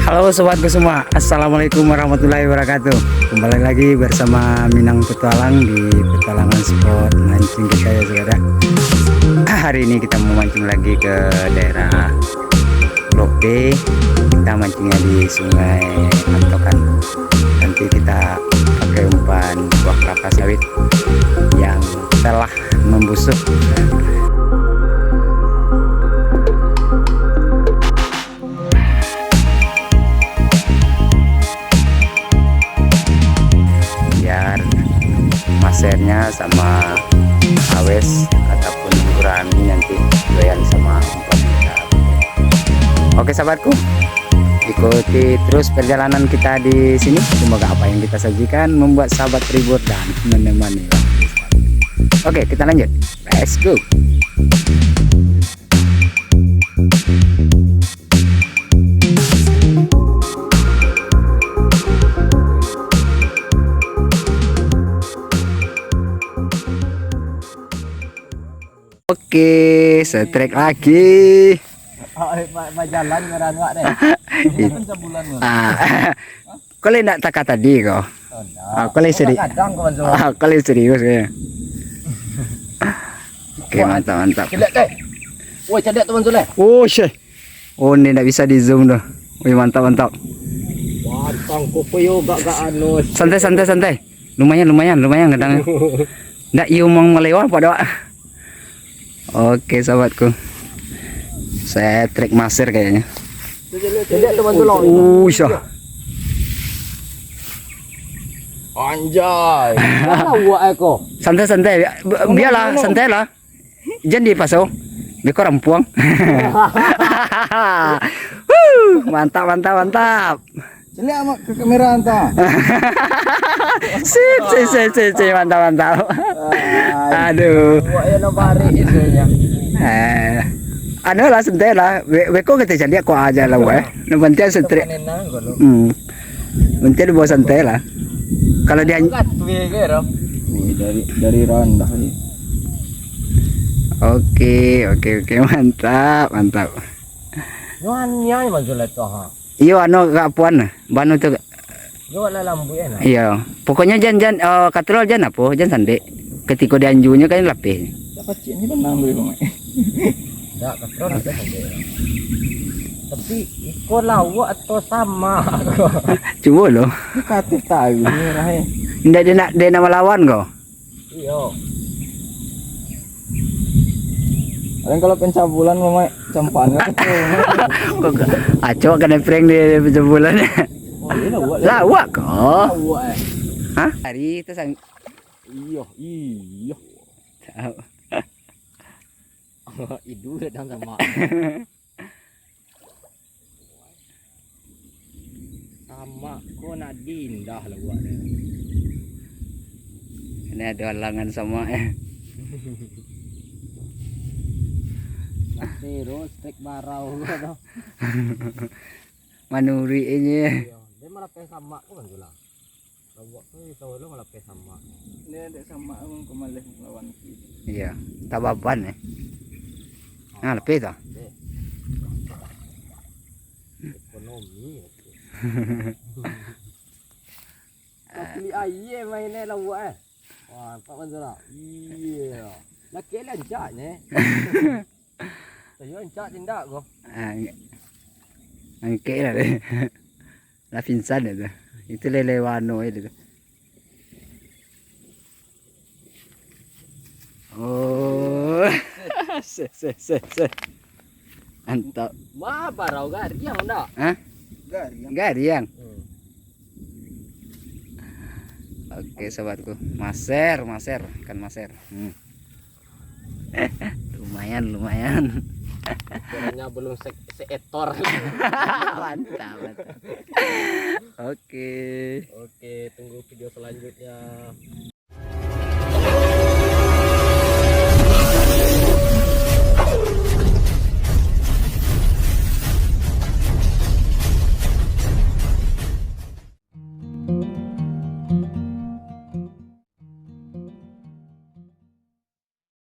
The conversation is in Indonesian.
Halo sobatku semua, assalamualaikum warahmatullahi wabarakatuh. Kembali lagi bersama Minang Petualang di petualangan spot mancing kita ya saudara. Hari ini kita mau mancing lagi ke daerah Blok D. Kita mancingnya di Sungai Antokan. Nanti kita pakai umpan buah kelapa sawit yang telah membusuk. Biar masernya sama awes ataupun gurami nanti doyan sama umpan kita. Oke sahabatku, ikuti terus perjalanan kita di sini. Semoga apa yang kita sajikan membuat sahabat terhibur dan menemani. Oke, kita lanjut. Let's go. Oke, setrek lagi. Jalan ngeran wak deh. Sebulan Kau nak tak tadi kau? Kau serius? Kau serius ya? Oke, mantap. Cedek deh. Woi, cedek teman Zuleh. Oh, syeh. Oh, ini tak bisa di zoom dah. Wih, mantap. Wantang kopoyo gak anu. Santai. Lumayan kadang. Ndak iu mau melewat pada. Oke, sahabatku. Saya trek maser kayaknya. Cedek teman Zuleh. Syah. Anjay. Mana wak eko? Santai. Biarlah, santai lah. Jangan dipasau. Beko rampuang. Mantap. Cedek sama ke kamera anta. Sip, mantap. Aduh. Wak ya no bari isunya. Anu lah santai lah. Beko kita jadi aku aja lah weh. Nanti setrek. Nanti dibawa santai lah. Kalau dia dari rendah nih. Oke, mantap. Nyanyi Zuleh tuh ha. Iyo anu gak puan banu tu. Yo la lambu enak. Iya, pokoknya jangan katrol jangan apa, jangan sande. Ketika dianjunya kan lapis. Dapat ini benang dulu mak. Enggak katrol ada sande. Tapi iko lawa atau sama. Coba lo. Katif tahu merah. Ndak dia nak melawan kau. Iya. Kadang kalau pencabulan mama campan Kok acok kena prank di pencabulan. Oh, iya lawak. Lawak kok. Lawak. Hah? Hari itu sang. Iya. Tahu. Idu datang sama. Sama kok nak dindah lawak dia. Ini ada halangan sama Terus trek barau gitu. Manuri ini. Dia malah pengen sama kok kan lah. Lawak tuh tahu lo malah pengen sama. Dia ada sama emang kemalih lawan kita. Iya, tababan Nah, lebih tak? Ekonomi. Tapi aye mainnya lawak Wah, Pak Manzura. Iya. Laki lancaknya. Saya lancak tindak kok. Angke lah deh. La pinsan itu. Itu lele wano itu. Oh. Se. Mantap. Wah, barau gariang enggak? Hah? Gariang. Oke sahabatku, maser, ikan maser. Lumayan. Caranya belum seetor. Mantap. Oke, tunggu video selanjutnya.